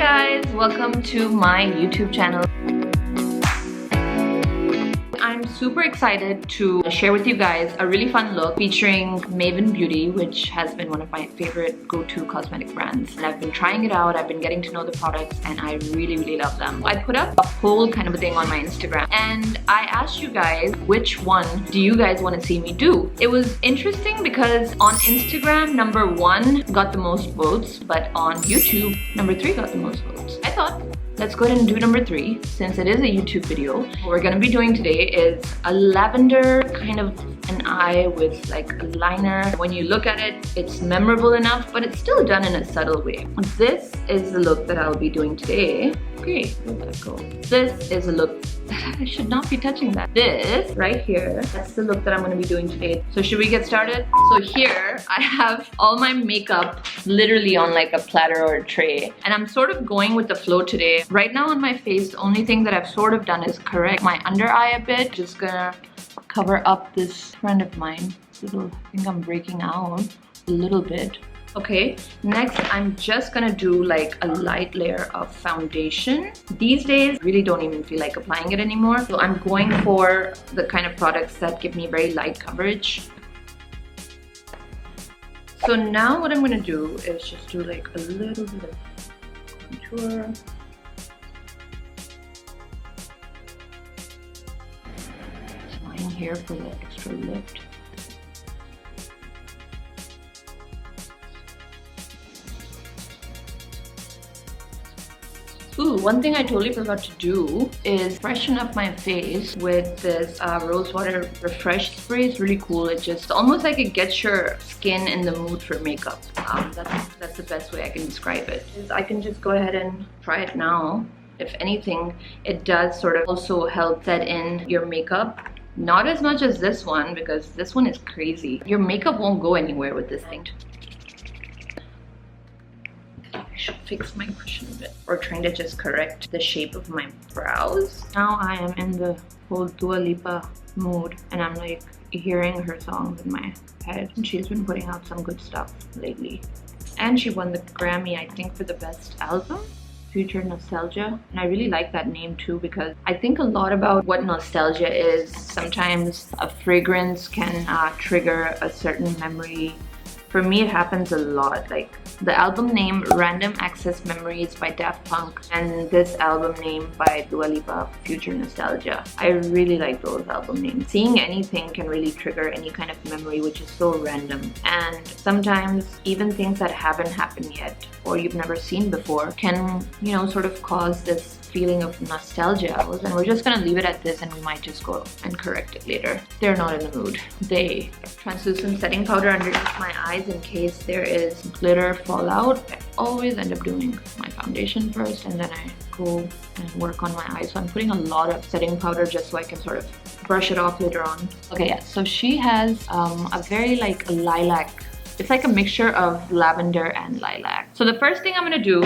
guys, welcome to my YouTube channel. I'm super excited to share with you guys a really fun look featuring Maven Beauty, which has been one of my favorite go-to cosmetic brands. And I've been trying it out, I've been getting to know the products, and I really love them. I put up a poll kind of a thing on my Instagram, and I asked you guys which one do you guys want to see me do. It was interesting because on Instagram, number 1 got the most votes, but on YouTube, number 3 got the most votes. I thought, let's go ahead and do number 3 since it is a YouTube video. What we're gonna be doing today is a lavender kind of an eye with like a liner. When you look at it, it's memorable enough, but it's still done in a subtle way. This is the look that I'll be doing today. Okay, where'd that go? This is a look I should not be touching that. This right here, that's the look that I'm going to be doing today. So should we get started? So here I have all my makeup literally on like a platter or a tray, and I'm sort of going with the flow today. Right now on my face, the only thing that I've sort of done is correct my under eye a bit. Just gonna cover up this friend of mine. I think I'm breaking out a little bit. Okay, next I'm just gonna do like a light layer of foundation. These days, I really don't even feel like applying it anymore. So I'm going for the kind of products that give me very light coverage. So now what I'm gonna do is just do like a little bit of contour. Line here for the extra lift. Ooh, one thing I totally forgot to do is freshen up my face with this Rosewater Refresh spray. It's really cool. It just almost like it gets your skin in the mood for makeup. That's the best way I can describe it. I can just go ahead and try it now. If anything, it does sort of also help set in your makeup. Not as much as this one, because this one is crazy. Your makeup won't go anywhere with this thing. I should fix my cushion a bit, or trying to just correct the shape of my brows. Now I am in the whole Dua Lipa mood, and I'm like hearing her songs in my head, and she's been putting out some good stuff lately. And she won the Grammy, I think, for the best album, Future Nostalgia. And I really like that name too, because I think a lot about what nostalgia is. Sometimes a fragrance can trigger a certain memory. For me, it happens a lot. Like the album name Random Access Memories by Daft Punk, and this album name by Dua Lipa, Future Nostalgia. I really like those album names. Seeing anything can really trigger any kind of memory, which is so random. And sometimes even things that haven't happened yet or you've never seen before can, you know, sort of cause this feeling of nostalgia. And we're just gonna leave it at this, and we might just go and correct it later. They're not in the mood. They translucent setting powder underneath my eyes in case there is glitter fallout. I always end up doing my foundation first, and then I go and work on my eyes. So I'm putting a lot of setting powder just so I can sort of brush it off later on. Okay, yeah, so she has a very like lilac. It's like a mixture of lavender and lilac. So the first thing I'm gonna do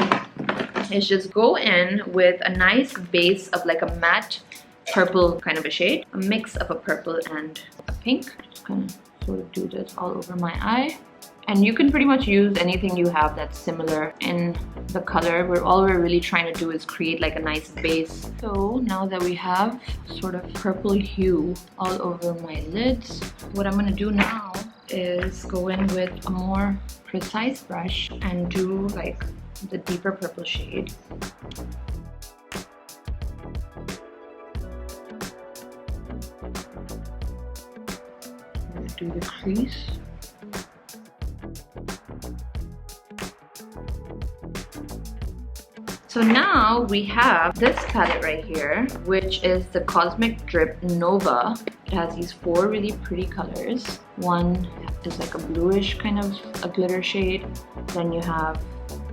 is just go in with a nice base of like a matte purple kind of a shade. A mix of a purple and a pink. Just gonna sort of do this all over my eye. And you can pretty much use anything you have that's similar in the color. All we're really trying to do is create like a nice base. So now that we have sort of purple hue all over my lids, what I'm gonna do now is go in with a more precise brush and do like the deeper purple shade. I'm gonna do the crease. So now we have this palette right here, which is the Cosmic Drip Nova. It has these 4 really pretty colors. One is like a bluish kind of a glitter shade. Then you have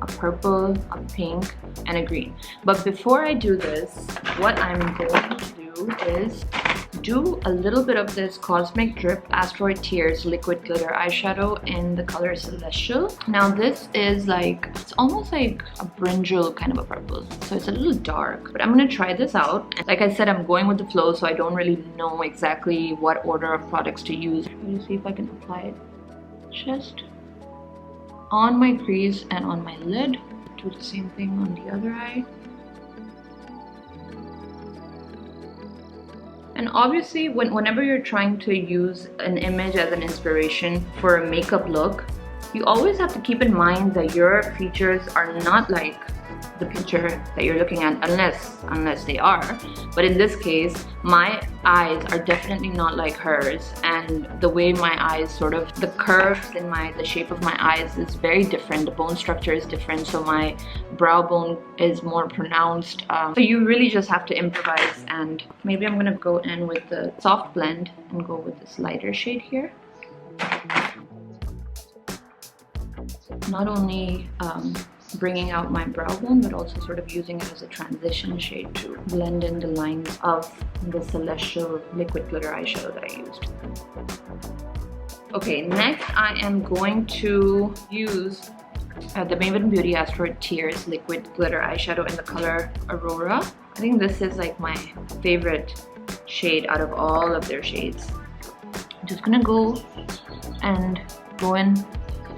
a purple, a pink, and a green. But before I do this, what I'm going to do is do a little bit of this Cosmic Drip Asteroid Tears liquid glitter eyeshadow in the color Celestial. Now this is like, it's almost like a brinjal kind of a purple, so it's a little dark, but I'm gonna try this out. And like I said, I'm going with the flow, so I don't really know exactly what order of products to use. Let me see if I can apply it just on my crease and on my lid do the same thing on the other eye. And obviously, whenever you're trying to use an image as an inspiration for a makeup look, you always have to keep in mind that your features are not like the picture that you're looking at, unless they are. But in this case, my eyes are definitely not like hers, and the way my eyes sort of, the curves in the shape of my eyes is very different. The bone structure is different, so my brow bone is more pronounced. So you really just have to improvise, and maybe I'm gonna go in with the soft blend and go with this lighter shade here. Not only bringing out my brow bone, but also sort of using it as a transition shade to blend in the lines of the Celestial liquid glitter eyeshadow that I used. Okay, next I am going to use the Maven Beauty Asteroid Tears liquid glitter eyeshadow in the color Aurora. I think this is like my favorite shade out of all of their shades. I'm just gonna go and go in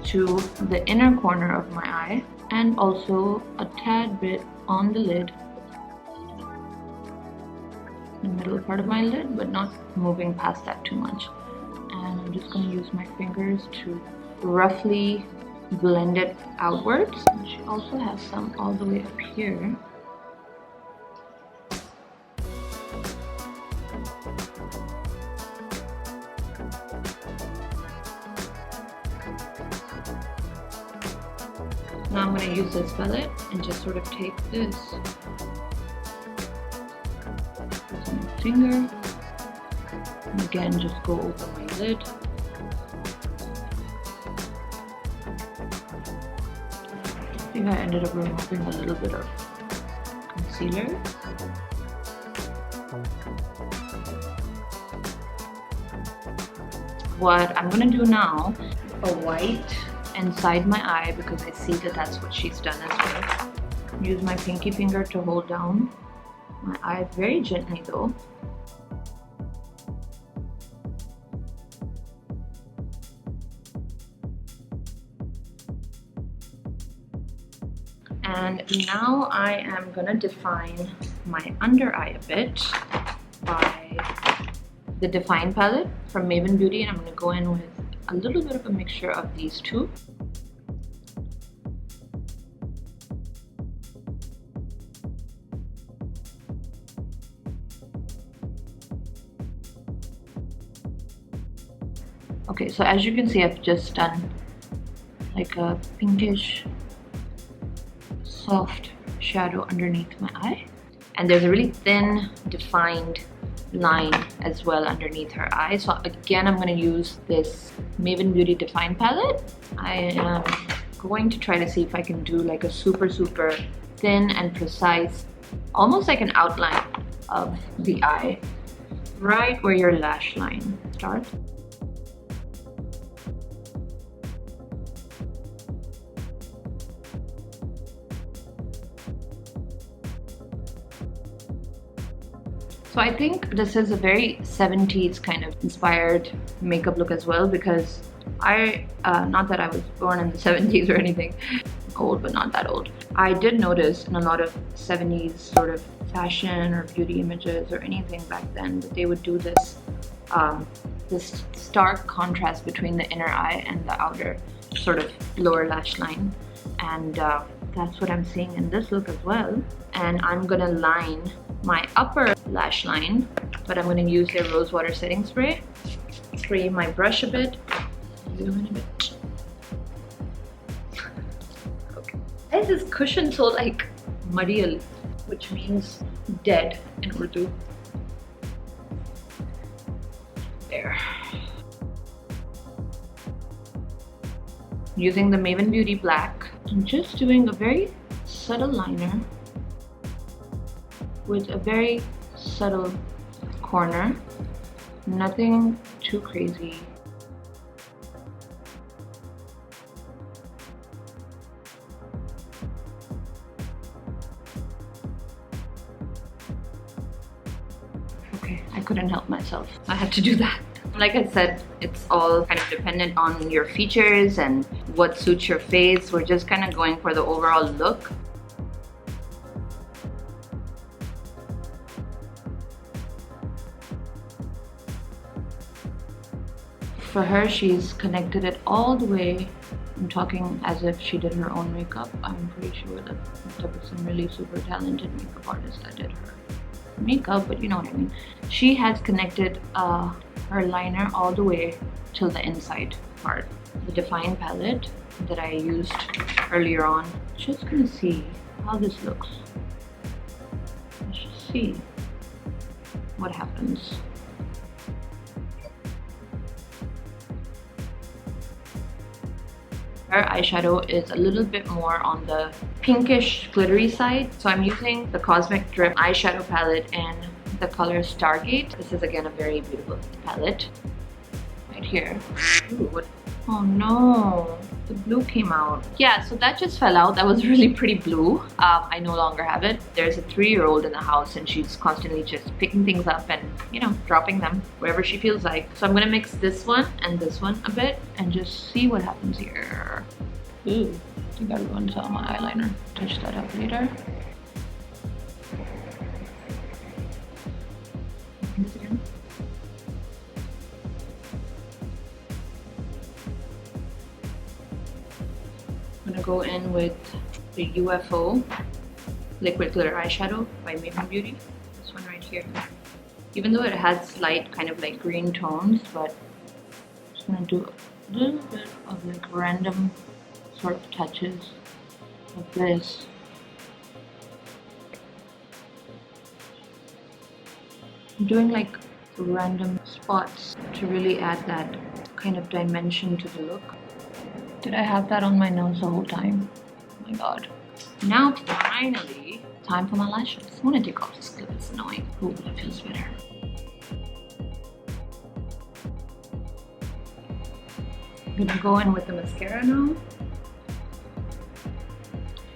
to the inner corner of my eye and also a tad bit on the lid, the middle part of my lid, but not moving past that too much. And I'm just going to use my fingers to roughly blend it outwards. And she also has some all the way up here. Now I'm going to use this palette and just sort of take this with my finger, and again just go over my lid. I think I ended up removing a little bit of concealer. What I'm going to do now, a white inside my eye, because I see that that's what she's done as well. Use my pinky finger to hold down my eye very gently though. And now I am gonna define my under eye a bit by the Define palette from Maven Beauty, and I'm gonna go in with a little bit of a mixture of these two. Okay, so as you can see, I've just done like a pinkish soft shadow underneath my eye, and there's a really thin defined line as well underneath her eye. So again, I'm going to use this Maven Beauty Define palette. I am going to try to see if I can do like a super thin and precise, almost like an outline of the eye, right where your lash line starts. So I think this is a very 70s kind of inspired makeup look as well, because not that I was born in the 70s or anything, old but not that old. I did notice in a lot of 70s sort of fashion or beauty images or anything back then that they would do this, this stark contrast between the inner eye and the outer sort of lower lash line. And that's what I'm seeing in this look as well. And I'm gonna line my upper lash line, but I'm gonna use their Rosewater setting spray. Spray my brush a bit. Zoom in a bit. Okay. Why is this cushion so like muddy, which means dead in Urdu? There. Using the Maven Beauty Black, I'm just doing a very subtle liner with a very subtle corner, nothing too crazy. Okay, I couldn't help myself. I had to do that. Like I said, it's all kind of dependent on your features and what suits your face. We're just kind of going for the overall look. For her, she's connected it all the way. I'm talking as if she did her own makeup. I'm pretty sure that there was some really super talented makeup artist that did her makeup, but you know what I mean. She has connected her liner all the way till the inside part. The Define palette that I used earlier on. Just gonna see how this looks. Let's just see what happens. Her eyeshadow is a little bit more on the pinkish glittery side, so I'm using the Cosmic Drip eyeshadow palette in the color Stargate. This is again a very beautiful palette right here. Ooh, what? Oh no, the blue came out. Yeah, so that just fell out. That was really pretty blue. I no longer have it. There's a 3-year-old in the house and she's constantly just picking things up and, you know, dropping them wherever she feels like. So I'm gonna mix this one and this one a bit and just see what happens here. Ooh, I think I ruined some of my eyeliner. Touch that up later. This again. I'm gonna go in with the UFO Liquid Glitter Eyeshadow by Maven Beauty. This one right here. Even though it has slight kind of like green tones, but I'm just gonna do a little bit of like random sort of touches of this. I'm doing like random spots to really add that kind of dimension to the look. Did I have that on my nose the whole time? Oh my god. Now finally, time for my lashes. I want to take off this clip, it's annoying. Ooh, that feels better. I'm gonna go in with the mascara now.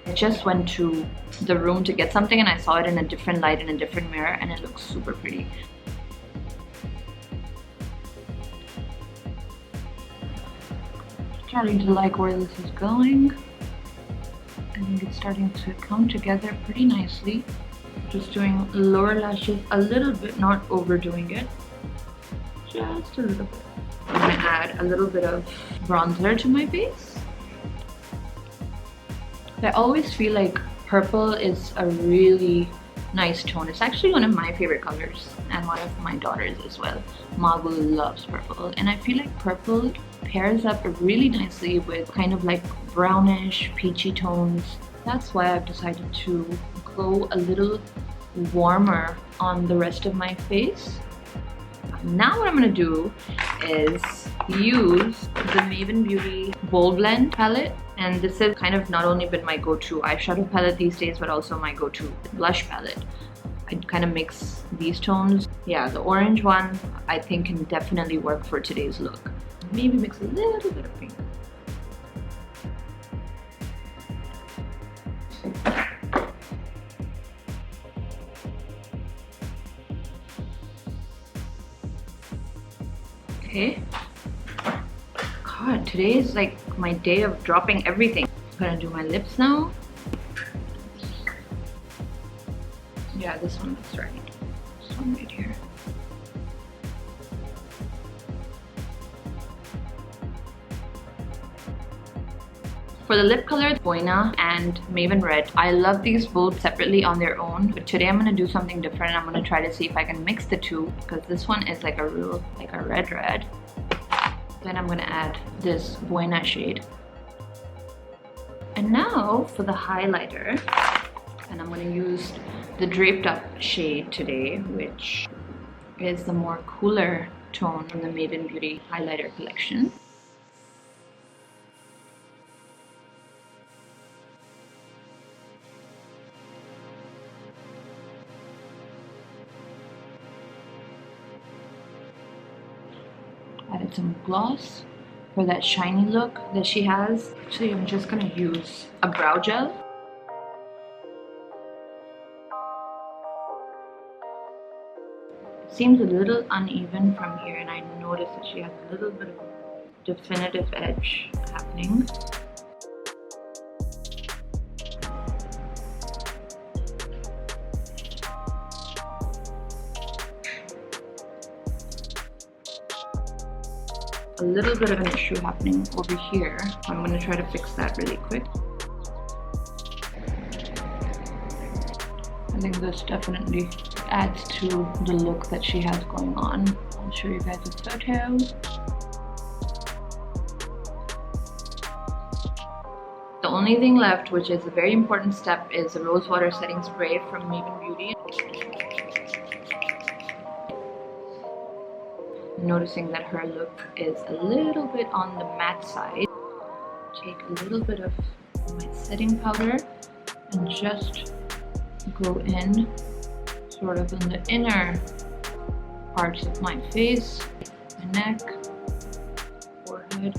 I just went to the room to get something and I saw it in a different light in a different mirror and it looks super pretty. Starting to like where this is going. I think it's starting to come together pretty nicely. Just doing lower lashes a little bit, not overdoing it. Just a little bit. I'm gonna add a little bit of bronzer to my face. I always feel like purple is a really nice tone. It's actually one of my favorite colors and one of my daughters as well. Margot loves purple and I feel like purple pairs up really nicely with kind of like brownish, peachy tones. That's why I've decided to go a little warmer on the rest of my face. Now what I'm gonna do is use the Maven Beauty Bold Blend palette, and this has kind of not only been my go-to eyeshadow palette these days but also my go-to blush palette. I kind of mix these tones. Yeah, the orange one I think can definitely work for today's look. Maybe mix a little bit of pink. Okay. God, today is like my day of dropping everything. I'm gonna do my lips now. Yeah, this one looks right. This one right here. For the lip color, Boina and Maven Red. I love these both separately on their own, but today I'm gonna do something different. I'm gonna try to see if I can mix the two because this one is like a real, like a red. Then I'm gonna add this Boina shade. And now for the highlighter, and I'm gonna use the Draped Up shade today, which is the more cooler tone from the Maven Beauty highlighter collection. Added some gloss for that shiny look that she has. Actually, I'm just gonna use a brow gel. Seems a little uneven from here, and I noticed that she has a little bit of definitive edge happening. A little bit of an issue happening over here. I'm going to try to fix that really quick. I think this definitely adds to the look that she has going on. I'll show you guys a photo. The only thing left, which is a very important step, is the Rosewater setting spray from Maven Beauty. Noticing that her look is a little bit on the matte side. Take a little bit of my setting powder and just go in sort of in the inner parts of my face, my neck, forehead.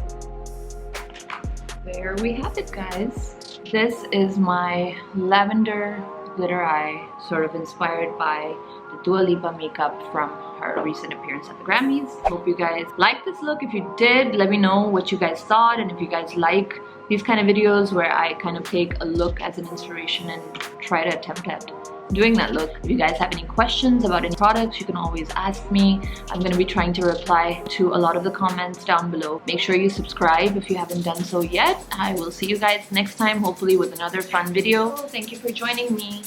There we have it, guys. This is my lavender glitter eye, sort of inspired by the Dua Lipa makeup from her recent appearance at the Grammys. Hope you guys liked this look. If you did, let me know what you guys thought, and if you guys like these kind of videos where I kind of take a look as an inspiration and try to attempt at doing that look. If you guys have any questions about any products, you can always ask me. I'm going to be trying to reply to a lot of the comments down below. Make sure you subscribe if you haven't done so yet. I will see you guys next time, hopefully with another fun video. Thank you for joining me.